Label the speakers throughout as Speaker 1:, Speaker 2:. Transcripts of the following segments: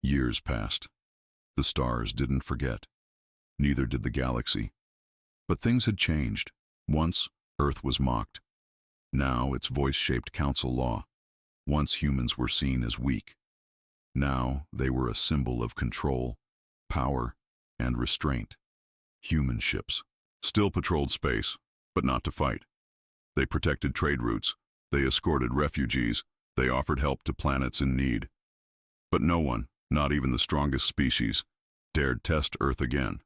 Speaker 1: Years passed. The stars didn't forget. Neither did the galaxy. But things had changed. Once, Earth was mocked. Now its voice shaped council law. Once humans were seen as weak. Now they were a symbol of control, power, and restraint. Human ships still patrolled space, but not to fight. They protected trade routes. They escorted refugees. They offered help to planets in need. But no one, not even the strongest species, dared test Earth again.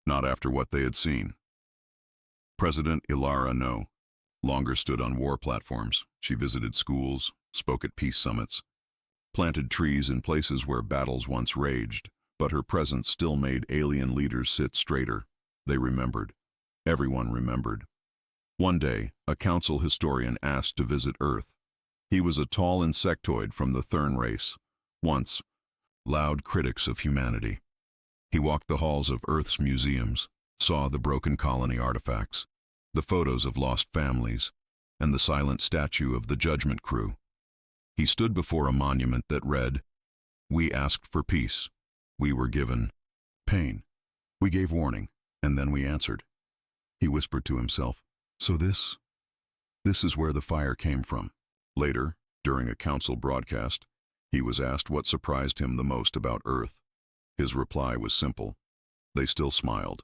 Speaker 1: Not after what they had seen. President Ilara no longer stood on war platforms. She visited schools, spoke at peace summits, planted trees in places where battles once raged, but her presence still made alien leaders sit straighter. They remembered. Everyone remembered. One day, a council historian asked to visit Earth. He was a tall insectoid from the Thurn race, once loud critics of humanity. He walked the halls of Earth's museums, saw the broken colony artifacts, the photos of lost families, and the silent statue of the Judgment Crew. He stood before a monument that read, "We asked for peace. We were given pain. We gave warning, and then we answered." He whispered to himself, "So this is where the fire came from." Later, during a council broadcast, he was asked what surprised him the most about Earth. His reply was simple. They still smiled.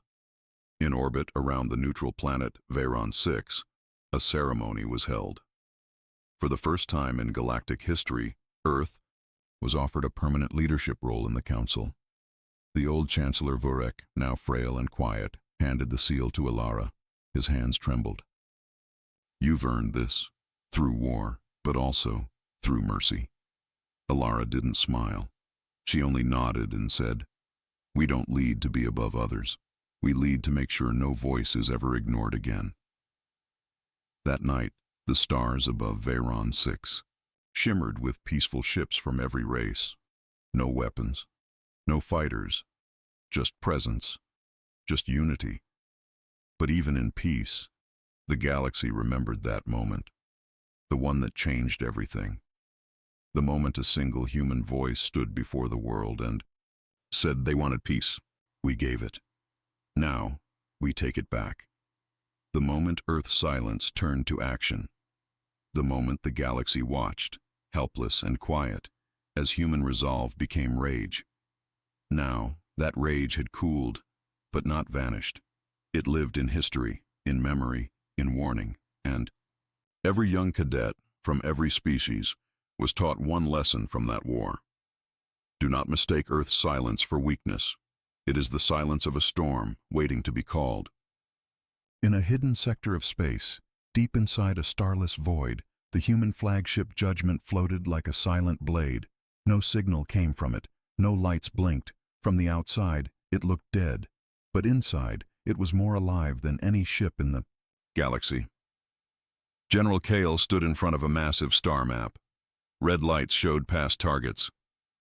Speaker 1: In orbit around the neutral planet Veyron 6, a ceremony was held. For the first time in galactic history, Earth was offered a permanent leadership role in the council. The old Chancellor Vurek, now frail and quiet, handed the seal to Ilara. His hands trembled. "You've earned this, through war, but also through mercy." Ilara didn't smile. She only nodded and said, "We don't lead to be above others. We lead to make sure no voice is ever ignored again." That night, the stars above Veyron 6 shimmered with peaceful ships from every race. No weapons, no fighters, just presence, just unity. But even in peace, the galaxy remembered that moment, the one that changed everything. The moment a single human voice stood before the world and said they wanted peace. We gave it. Now, we take it back. The moment Earth's silence turned to action. The moment the galaxy watched, helpless and quiet, as human resolve became rage. Now, that rage had cooled, but not vanished. It lived in history, in memory, in warning, and every young cadet from every species was taught one lesson from that war. Do not mistake Earth's silence for weakness. It is the silence of a storm waiting to be called. In a hidden sector of space, deep inside a starless void, the human flagship Judgment floated like a silent blade. No signal came from it, no lights blinked. From the outside, it looked dead, but inside, it was more alive than any ship in the galaxy. General Kale stood in front of a massive star map. Red lights showed past targets.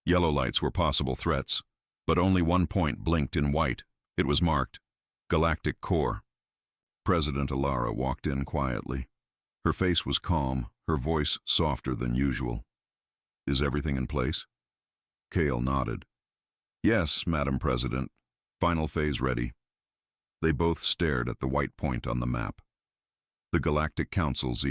Speaker 1: Yellow lights were possible threats, but only one point blinked in white. It was marked Galactic Core. President Ilara walked in quietly. Her face was calm, her voice softer than usual. "Is everything in place?" Kale nodded. "Yes, Madam President. Final phase ready." They both stared at the white point on the map. The Galactic Council's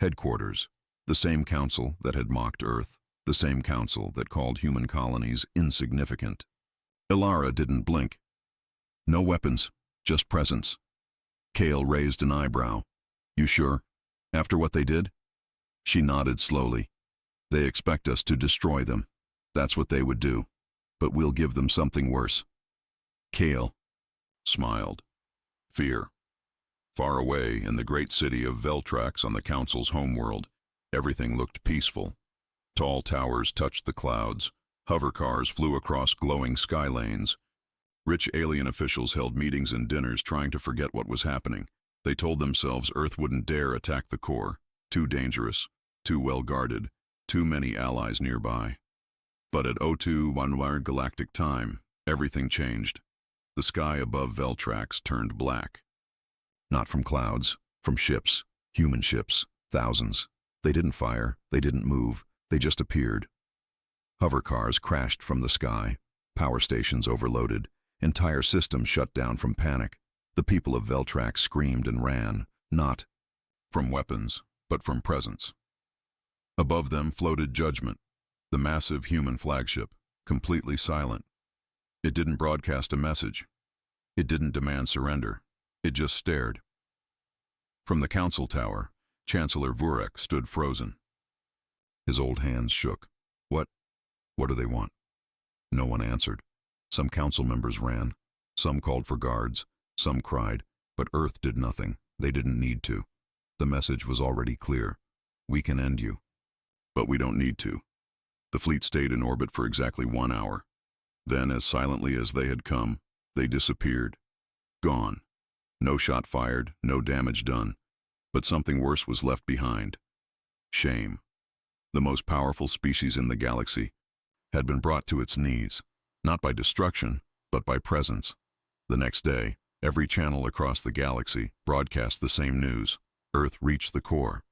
Speaker 1: headquarters, the same council that had mocked Earth, the same council that called human colonies insignificant. Ilara didn't blink. "No weapons, just presence." Kale raised an eyebrow. "You sure? After what they did?" She nodded slowly. "They expect us to destroy them. That's what they would do. But we'll give them something worse." Kale smiled. Fear. Far away in the great city of Veltrax on the Council's homeworld, everything looked peaceful. Tall towers touched the clouds. Hover cars flew across glowing sky lanes. Rich alien officials held meetings and dinners trying to forget what was happening. They told themselves Earth wouldn't dare attack the core. Too dangerous, too well guarded, too many allies nearby. But at 02:11 galactic time, everything changed. The sky above Veltrax turned black. Not from clouds, from ships, human ships, thousands. They didn't fire, they didn't move, they just appeared. Hover cars crashed from the sky, power stations overloaded, entire systems shut down from panic. The people of Veltrax screamed and ran, not from weapons, but from presence. Above them floated Judgment, the massive human flagship, completely silent. It didn't broadcast a message. It didn't demand surrender. It just stared. From the council tower, Chancellor Vurek stood frozen. His old hands shook. What do they want? No one answered. Some council members ran. Some called for guards. Some cried. But Earth did nothing. They didn't need to. The message was already clear. We can end you. But we don't need to. The fleet stayed in orbit for exactly 1 hour. Then, as silently as they had come, they disappeared. Gone. No shot fired, no damage done. But something worse was left behind. Shame. The most powerful species in the galaxy had been brought to its knees, not by destruction, but by presence. The next day, every channel across the galaxy broadcast the same news. Earth reached the core.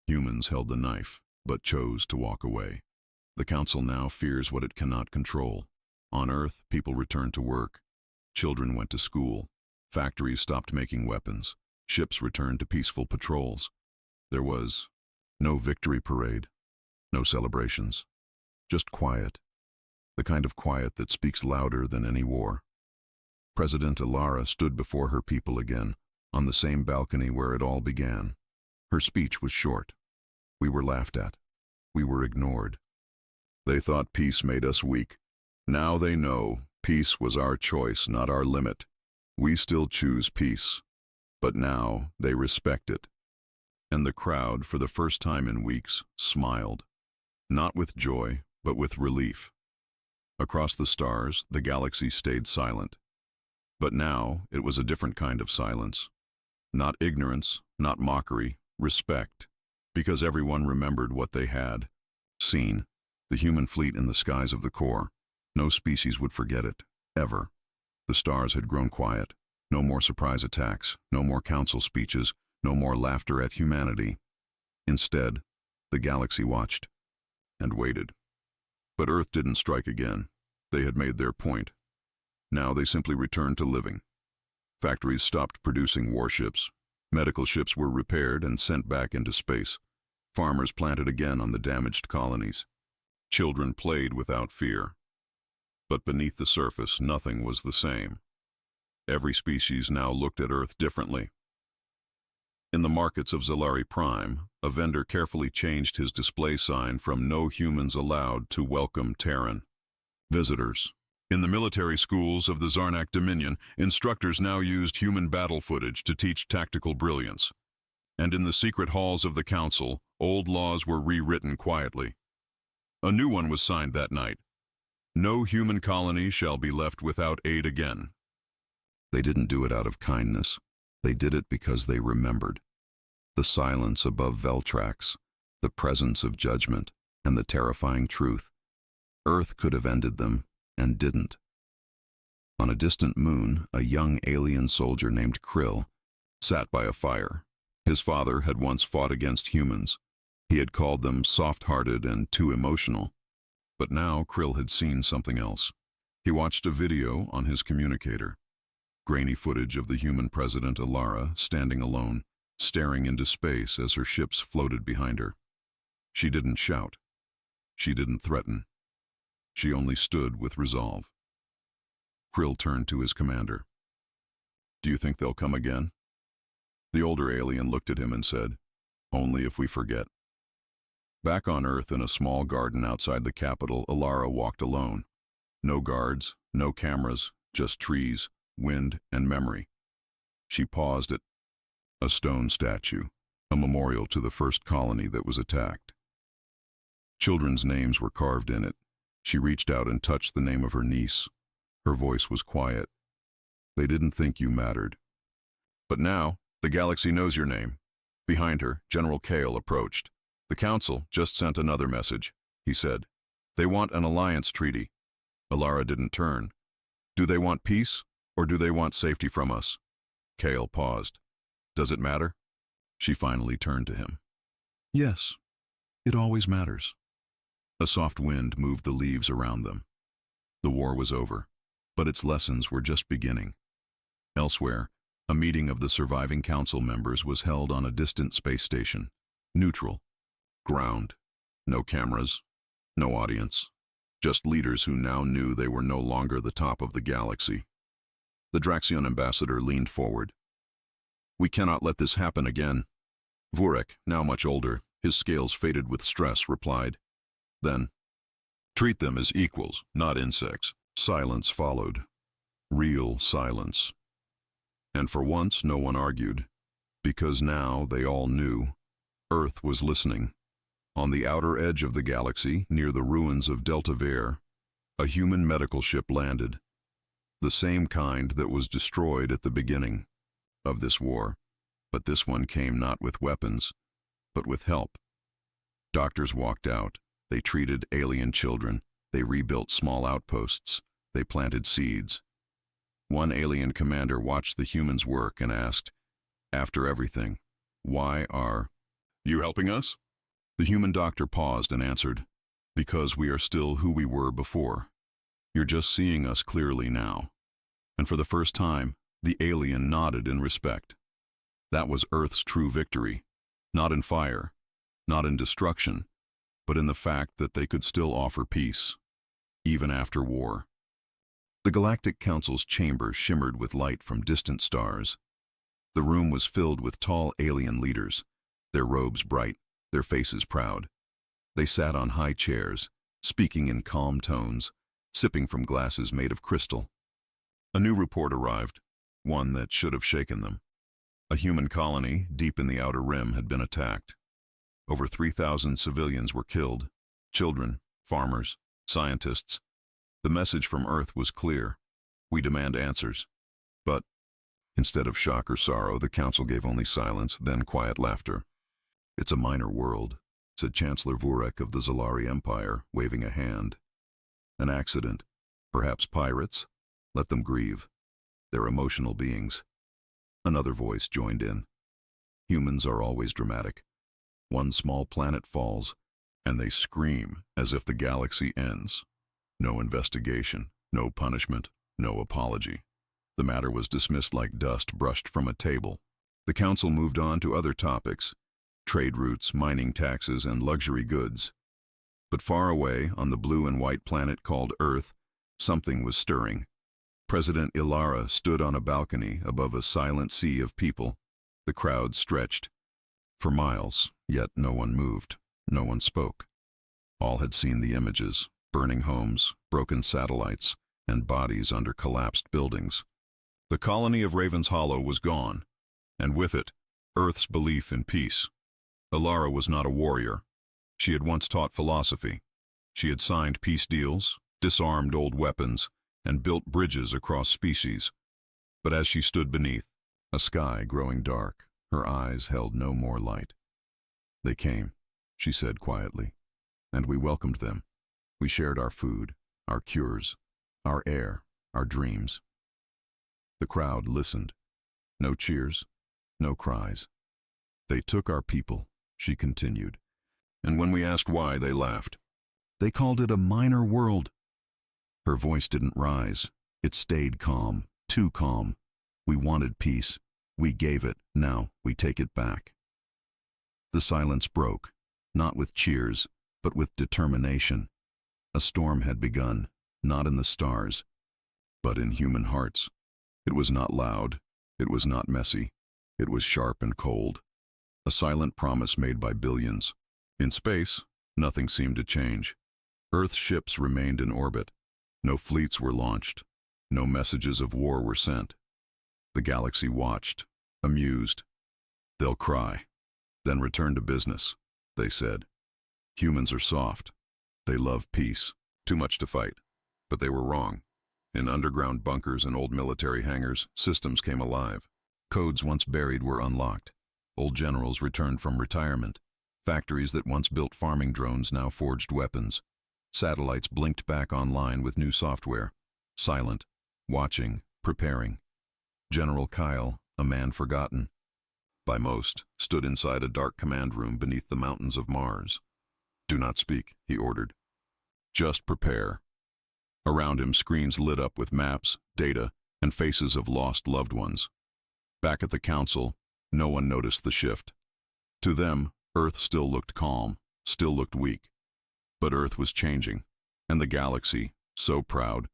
Speaker 1: Humans held the knife, but chose to walk away. The Council now fears what it cannot control. On Earth, people returned to work. Children went to school. Factories stopped making weapons. Ships returned to peaceful patrols. There was no victory parade, no celebrations, just quiet. The kind of quiet that speaks louder than any war. President Alara stood before her people again, on the same balcony where it all began. Her speech was short. We were laughed at. We were ignored. They thought peace made us weak. Now they know peace was our choice, not our limit. We still choose peace. But now they respect it. And the crowd, for the first time in weeks, smiled. Not with joy, but with relief. Across the stars, the galaxy stayed silent. But now it was a different kind of silence. Not ignorance, not mockery, respect. Because everyone remembered what they had seen, the human fleet in the skies of the core. No species would forget it, ever. The stars had grown quiet. No more surprise attacks, no more council speeches, no more laughter at humanity. Instead, the galaxy watched and waited. But Earth didn't strike again. They had made their point. Now they simply returned to living. Factories stopped producing warships. Medical ships were repaired and sent back into space. Farmers planted again on the damaged colonies. Children played without fear. But beneath the surface, nothing was the same. Every species now looked at Earth differently. In the markets of Zalari Prime, a vendor carefully changed his display sign from "No Humans Allowed" to "Welcome Terran Visitors." In the military schools of the Zarnak Dominion, instructors now used human battle footage to teach tactical brilliance. And in the secret halls of the Council, old laws were rewritten quietly. A new one was signed that night. No human colony shall be left without aid again. They didn't do it out of kindness. They did it because they remembered. The silence above Veltrax, the presence of judgment, and the terrifying truth. Earth could have ended them, and didn't. On a distant moon, a young alien soldier named Krill sat by a fire. His father had once fought against humans. He had called them soft-hearted and too emotional. But now Krill had seen something else. He watched a video on his communicator. Grainy footage of the human President Alara standing alone, staring into space as her ships floated behind her. She didn't shout. She didn't threaten. She only stood with resolve. Krill turned to his commander. "Do you think they'll come again?" The older alien looked at him and said, "Only if we forget." Back on Earth in a small garden outside the capital, Alara walked alone. No guards, no cameras, just trees, wind, and memory. She paused at a stone statue, a memorial to the first colony that was attacked. Children's names were carved in it. She reached out and touched the name of her niece. Her voice was quiet. "They didn't think you mattered. But now, the galaxy knows your name." Behind her, General Kale approached. "The Council just sent another message," he said. "They want an alliance treaty." Alara didn't turn. "Do they want peace, or do they want safety from us?" Kale paused. "Does it matter?" She finally turned to him. "Yes, it always matters." A soft wind moved the leaves around them. The war was over, but its lessons were just beginning. Elsewhere, a meeting of the surviving council members was held on a distant space station. Neutral. Ground. No cameras. No audience. Just leaders who now knew they were no longer the top of the galaxy. The Draxion ambassador leaned forward. "We cannot let this happen again." Vurek, now much older, his scales faded with stress, replied. Then, "Treat them as equals, not insects." Silence followed. Real silence. And for once no one argued, because now they all knew. Earth was listening. On the outer edge of the galaxy, near the ruins of Delta Ver, a human medical ship landed. The same kind that was destroyed at the beginning of this war. But this one came not with weapons, but with help. Doctors walked out. They treated alien children. They rebuilt small outposts. They planted seeds. One alien commander watched the humans work and asked, "After everything, why are you helping us?" The human doctor paused and answered, "Because we are still who we were before. You're just seeing us clearly now." And for the first time, the alien nodded in respect. That was Earth's true victory, not in fire, not in destruction, but in the fact that they could still offer peace, even after war. The Galactic Council's chamber shimmered with light from distant stars. The room was filled with tall alien leaders, their robes bright, their faces proud. They sat on high chairs, speaking in calm tones, sipping from glasses made of crystal. A new report arrived, one that should have shaken them. A human colony, deep in the outer rim, had been attacked. Over 3,000 civilians were killed, children, farmers, scientists. The message from Earth was clear. We demand answers. But, instead of shock or sorrow, the Council gave only silence, then quiet laughter. "It's a minor world," said Chancellor Vurek of the Zalari Empire, waving a hand. "An accident. Perhaps pirates. Let them grieve. They're emotional beings." Another voice joined in. "Humans are always dramatic. One small planet falls, and they scream as if the galaxy ends. No investigation, no punishment, no apology. The matter was dismissed like dust brushed from a table." The Council moved on to other topics, trade routes, mining taxes, and luxury goods. But far away, on the blue and white planet called Earth, something was stirring. President Ilara stood on a balcony above a silent sea of people. The crowd stretched for miles, yet no one moved, no one spoke. All had seen the images, burning homes, broken satellites, and bodies under collapsed buildings. The colony of Raven's Hollow was gone, and with it, Earth's belief in peace. Ilara was not a warrior. She had once taught philosophy. She had signed peace deals, disarmed old weapons, and built bridges across species. But as she stood beneath, a sky growing dark, her eyes held no more light. "They came," she said quietly, "and we welcomed them. We shared our food, our cures, our air, our dreams." The crowd listened. No cheers, no cries. "They took our people," she continued, "and when we asked why, they laughed. They called it a minor world." Her voice didn't rise. It stayed calm, too calm. "We wanted peace. We gave it. Now we take it back." The silence broke, not with cheers, but with determination. A storm had begun, not in the stars, but in human hearts. It was not loud. It was not messy. It was sharp and cold. A silent promise made by billions. In space, nothing seemed to change. Earth ships remained in orbit. No fleets were launched. No messages of war were sent. The galaxy watched, amused. "They'll cry, then return to business," they said. "Humans are soft. They love peace. Too much to fight." But they were wrong. In underground bunkers and old military hangars, systems came alive. Codes once buried were unlocked. Old generals returned from retirement. Factories that once built farming drones now forged weapons. Satellites blinked back online with new software. Silent, watching, preparing. General Kyle, a man forgotten by most, stood inside a dark command room beneath the mountains of Mars. "Do not speak," he ordered. Just prepare. Around him, screens lit up with maps, data, and faces of lost loved ones. Back at the council, no one noticed the shift. To them, Earth still looked calm, still looked weak. But Earth was changing, and the galaxy, so proud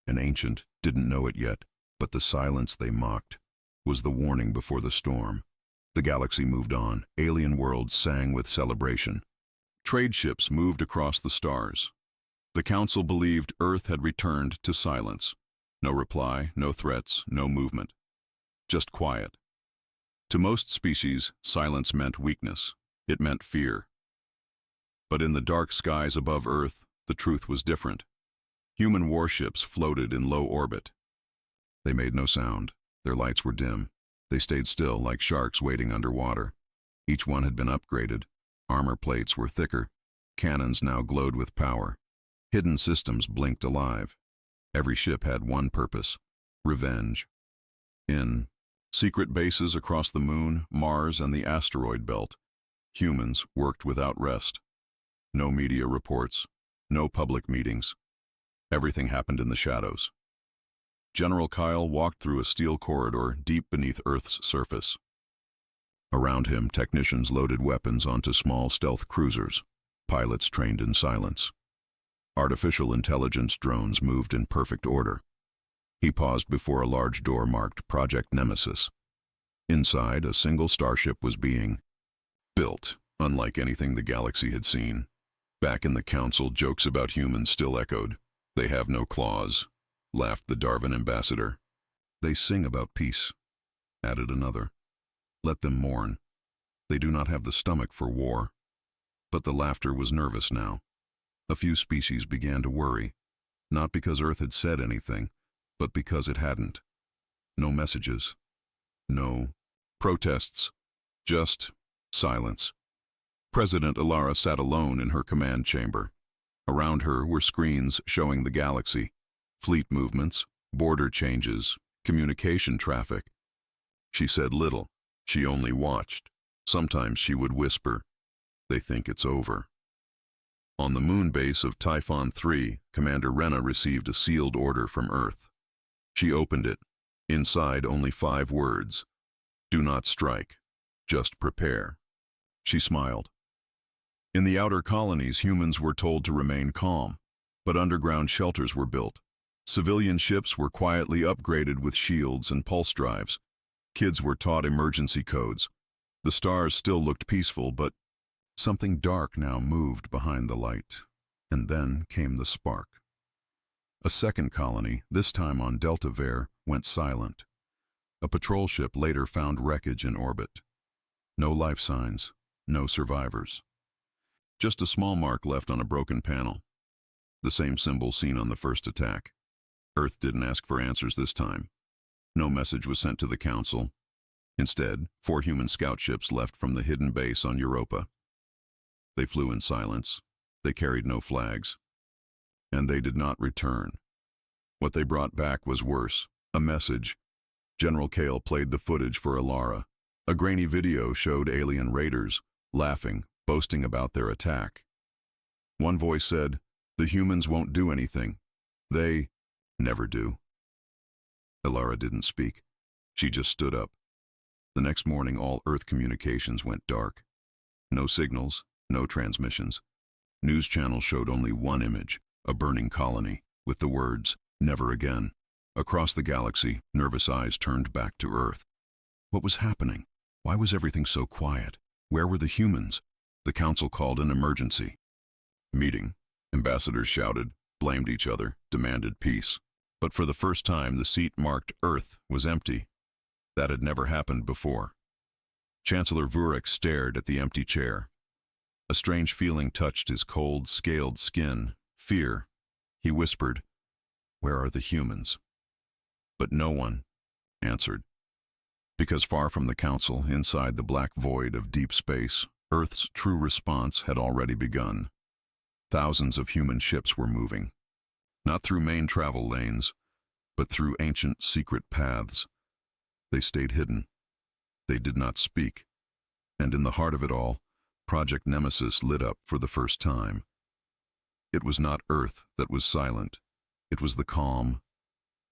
Speaker 1: and ancient, didn't know it yet. But the silence they mocked was the warning before the storm. The galaxy moved on. Alien worlds sang with celebration. Trade ships moved across the stars. The council believed Earth had returned to silence. No reply, no threats, no movement. Just quiet. To most species, silence meant weakness. It meant fear. But in the dark skies above Earth, the truth was different. Human warships floated in low orbit. They made no sound. Their lights were dim. They stayed still like sharks waiting underwater. Each one had been upgraded. Armor plates were thicker. Cannons now glowed with power. Hidden systems blinked alive. Every ship had one purpose: revenge. In secret bases across the Moon, Mars, and the asteroid belt, humans worked without rest. No media reports, no public meetings. Everything happened in the shadows. General Kyle walked through a steel corridor deep beneath Earth's surface. Around him, technicians loaded weapons onto small stealth cruisers. Pilots trained in silence. Artificial intelligence drones moved in perfect order. He paused before a large door marked Project Nemesis. Inside, a single starship was being built, unlike anything the galaxy had seen. Back in the council, jokes about humans still echoed. "They have no claws," laughed the Darwin ambassador. "They sing about peace," added another. "Let them mourn. They do not have the stomach for war." But the laughter was nervous now. A few species began to worry, not because Earth had said anything, but because it hadn't. No messages. No protests. Just silence. President Alara sat alone in her command chamber. Around her were screens showing the galaxy, fleet movements, border changes, communication traffic. She said little. She only watched. Sometimes she would whisper, "They think it's over." On the moon base of Typhon 3, Commander Rena received a sealed order from Earth. She opened it. Inside, only 5 words. "Do not strike. Just prepare." She smiled. In the outer colonies, humans were told to remain calm, but underground shelters were built. Civilian ships were quietly upgraded with shields and pulse drives. Kids were taught emergency codes. The stars still looked peaceful, but something dark now moved behind the light. And then came the spark. A second colony, this time on Delta Ver, went silent. A patrol ship later found wreckage in orbit. No life signs, no survivors. Just a small mark left on a broken panel. The same symbol seen on the first attack. Earth didn't ask for answers this time. No message was sent to the Council. Instead, 4 human scout ships left from the hidden base on Europa. They flew in silence. They carried no flags. And they did not return. What they brought back was worse. A message. General Kale played the footage for Alara. A grainy video showed alien raiders, laughing, boasting about their attack. One voice said, "The humans won't do anything. They never do." Alara didn't speak. She just stood up. The next morning, all Earth communications went dark. No signals, no transmissions. News channels showed only one image, a burning colony, with the words, "Never again." Across the galaxy, nervous eyes turned back to Earth. What was happening? Why was everything so quiet? Where were the humans? The Council called an emergency meeting. Ambassadors shouted, blamed each other, demanded peace. But for the first time, the seat marked Earth was empty. That had never happened before. Chancellor Vurek stared at the empty chair. A strange feeling touched his cold, scaled skin. Fear. He whispered, "Where are the humans?" But no one answered. Because far from the Council, inside the black void of deep space, Earth's true response had already begun. Thousands of human ships were moving. Not through main travel lanes, but through ancient secret paths. They stayed hidden. They did not speak. And in the heart of it all, Project Nemesis lit up for the first time. It was not Earth that was silent. It was the calm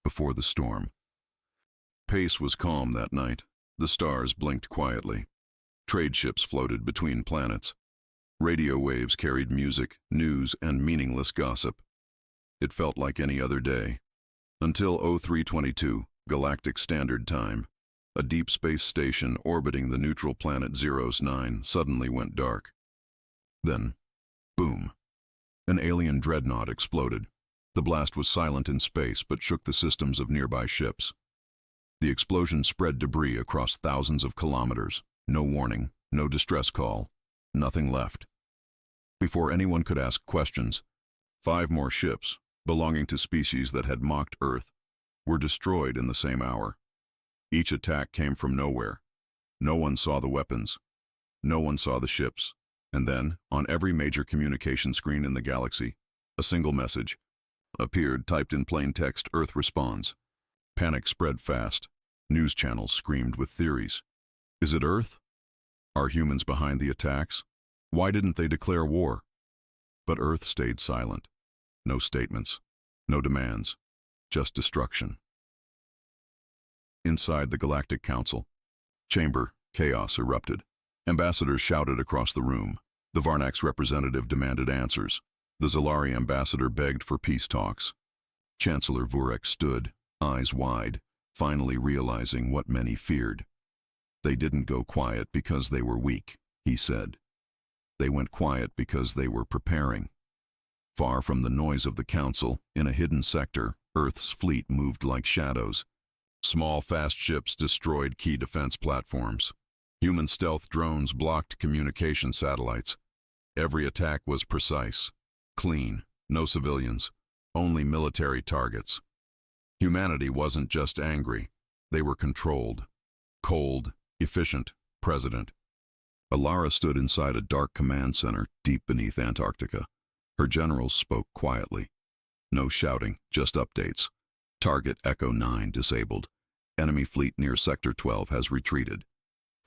Speaker 1: before the storm. Pace was calm that night. The stars blinked quietly. Trade ships floated between planets. Radio waves carried music, news, and meaningless gossip. It felt like any other day. Until 0322, Galactic Standard Time, a deep space station orbiting the neutral planet Zeros 9 suddenly went dark. Then, boom. An alien dreadnought exploded. The blast was silent in space but shook the systems of nearby ships. The explosion spread debris across thousands of kilometers. No warning, no distress call, nothing left. Before anyone could ask questions, 5 more ships, belonging to species that had mocked Earth, were destroyed in the same hour. Each attack came from nowhere. No one saw the weapons. No one saw the ships. And then, on every major communication screen in the galaxy, a single message appeared typed in plain text: Earth responds. Panic spread fast. News channels screamed with theories. Is it Earth? Are humans behind the attacks? Why didn't they declare war? But Earth stayed silent. No statements, no demands, just destruction. Inside the Galactic Council chamber, chaos erupted. Ambassadors shouted across the room. The Varnax representative demanded answers. The Zalari ambassador begged for peace talks. Chancellor Vurek stood, eyes wide, finally realizing what many feared. They didn't go quiet because they were weak, he said. They went quiet because they were preparing. Far from the noise of the council, in a hidden sector, Earth's fleet moved like shadows. Small, fast ships destroyed key defense platforms. Human stealth drones blocked communication satellites. Every attack was precise, clean, no civilians, only military targets. Humanity wasn't just angry. They were controlled. Cold, efficient, president. Alara stood inside a dark command center deep beneath Antarctica. Her generals spoke quietly. No shouting, just updates. Target Echo 9 disabled. Enemy fleet near Sector 12 has retreated.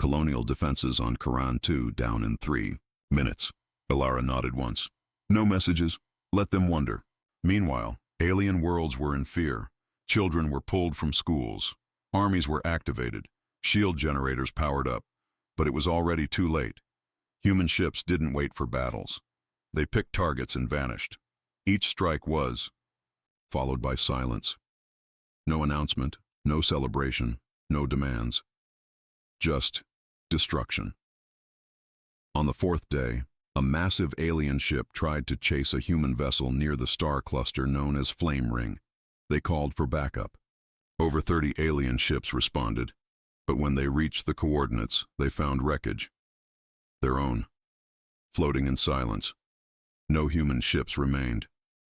Speaker 1: Colonial defenses on Quran 2 down in 3 minutes. Alara nodded once. No messages. Let them wonder. Meanwhile, alien worlds were in fear. Children were pulled from schools. Armies were activated. Shield generators powered up. But it was already too late. Human ships didn't wait for battles. They picked targets and vanished. Each strike was followed by silence. No announcement, no celebration, no demands. Just destruction. On the 4th day, a massive alien ship tried to chase a human vessel near the star cluster known as Flame Ring. They called for backup. Over 30 alien ships responded, but when they reached the coordinates, they found wreckage. Their own. Floating in silence. No human ships remained.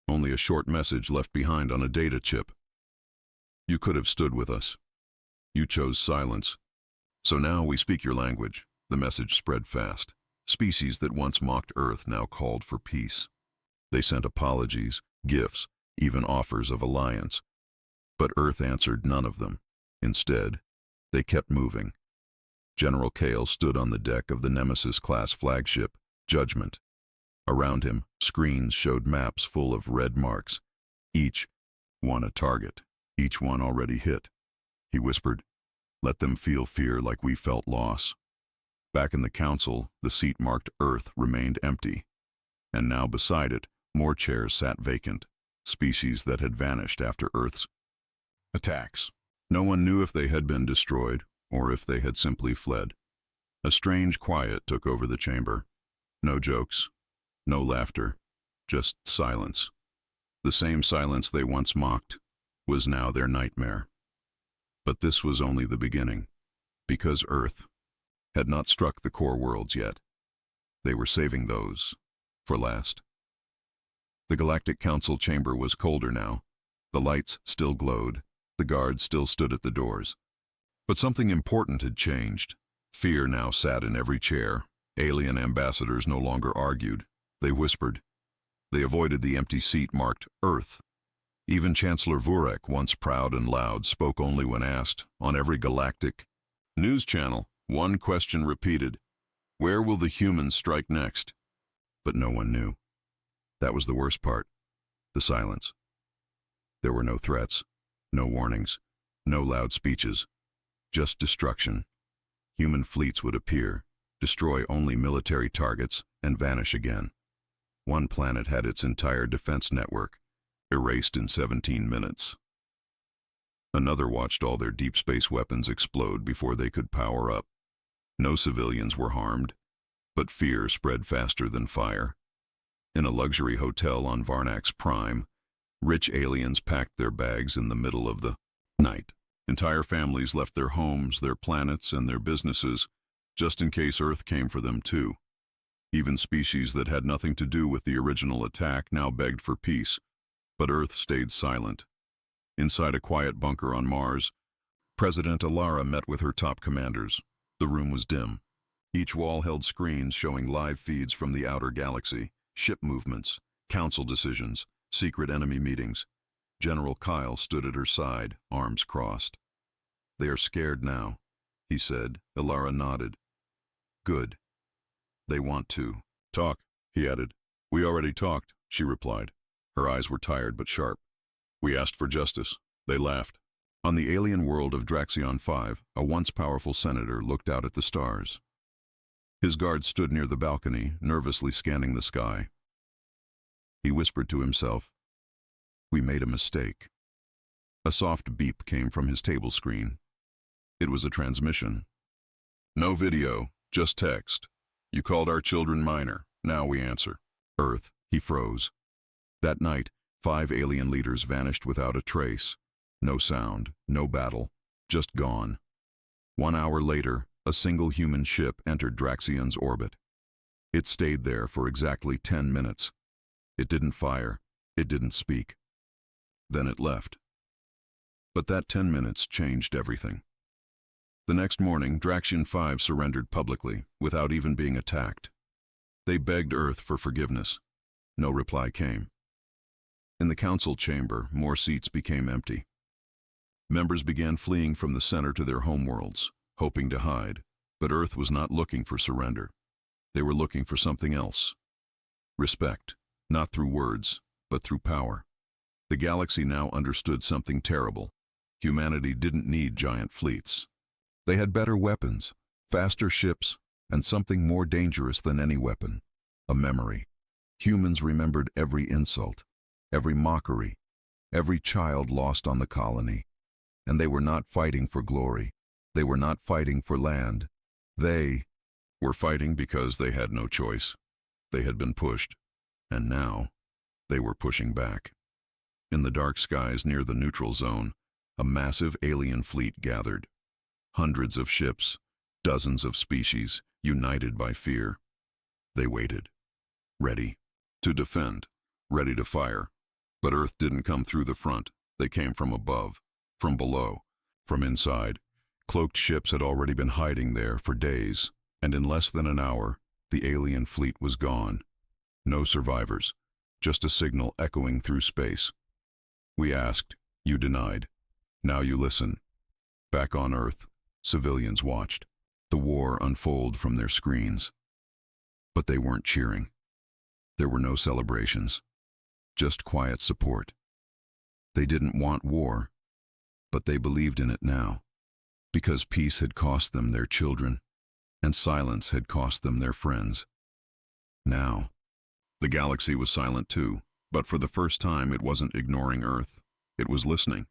Speaker 1: Only a short message left behind on a data chip. You could have stood with us. You chose silence. So now we speak your language. The message spread fast. Species that once mocked Earth now called for peace. They sent apologies, gifts, even offers of alliance. But Earth answered none of them. Instead, they kept moving. General Kale stood on the deck of the Nemesis-class flagship, Judgment. Around him, screens showed maps full of red marks. Each one a target, each one already hit. He whispered, "Let them feel fear like we felt loss." Back in the council, the seat marked Earth remained empty. And now beside it, more chairs sat vacant, species that had vanished after Earth's attacks. No one knew if they had been destroyed or if they had simply fled. A strange quiet took over the chamber. No jokes, no laughter, just silence. The same silence they once mocked was now their nightmare. But this was only the beginning, because Earth had not struck the core worlds yet. They were saving those for last. The Galactic Council chamber was colder now. The lights still glowed. The guards still stood at the doors. But something important had changed. Fear now sat in every chair. Alien ambassadors no longer argued. They whispered. They avoided the empty seat marked Earth. Even Chancellor Vurek, once proud and loud, spoke only when asked. On every galactic news channel, one question repeated. Where will the humans strike next? But no one knew. That was the worst part. The silence. There were no threats, no warnings, no loud speeches. Just destruction. Human fleets would appear, destroy only military targets, and vanish again. One planet had its entire defense network erased in 17 minutes. Another watched all their deep space weapons explode before they could power up. No civilians were harmed, but fear spread faster than fire. In a luxury hotel on Varnax Prime, rich aliens packed their bags in the middle of the night. Entire families left their homes, their planets, and their businesses, just in case Earth came for them too. Even species that had nothing to do with the original attack now begged for peace, but Earth stayed silent. Inside a quiet bunker on Mars, President Alara met with her top commanders. The room was dim. Each wall held screens showing live feeds from the outer galaxy, ship movements, council decisions, secret enemy meetings. General Kyle stood at her side, arms crossed. "They are scared now," he said. Alara nodded. "Good. They want to talk," he added. "We already talked," she replied. Her eyes were tired but sharp. "We asked for justice." They laughed. On the alien world of Draxion 5, a once powerful senator looked out at the stars. His guard stood near the balcony, nervously scanning the sky. He whispered to himself, "We made a mistake." A soft beep came from his table screen. It was a transmission. "No video, just text. You called our children minor. Now we answer." Earth, he froze. That night, 5 alien leaders vanished without a trace. No sound, no battle, just gone. 1 hour later, a single human ship entered Draxion's orbit. It stayed there for exactly 10 minutes. It didn't fire. It didn't speak. Then it left. But that 10 minutes changed everything. The next morning, Draxion 5 surrendered publicly, without even being attacked. They begged Earth for forgiveness. No reply came. In the council chamber, more seats became empty. Members began fleeing from the center to their homeworlds, hoping to hide, but Earth was not looking for surrender. They were looking for something else. Respect, not through words, but through power. The galaxy now understood something terrible. Humanity didn't need giant fleets. They had better weapons, faster ships, and something more dangerous than any weapon: a memory. Humans remembered every insult, every mockery, every child lost on the colony. And they were not fighting for glory. They were not fighting for land. They were fighting because they had no choice. They had been pushed, and now they were pushing back. In the dark skies near the neutral zone, a massive alien fleet gathered. Hundreds of ships, dozens of species, united by fear. They waited, ready to defend, ready to fire. But Earth didn't come through the front. They came from above, from below, from inside. Cloaked ships had already been hiding there for days, and in less than an hour, the alien fleet was gone. No survivors, just a signal echoing through space. We asked, you denied. Now you listen. Back on Earth, civilians watched the war unfold from their screens. But they weren't cheering. There were no celebrations, just quiet support. They didn't want war, but they believed in it now, because peace had cost them their children, and silence had cost them their friends. Now, the galaxy was silent too, but for the first time it wasn't ignoring Earth. It was listening.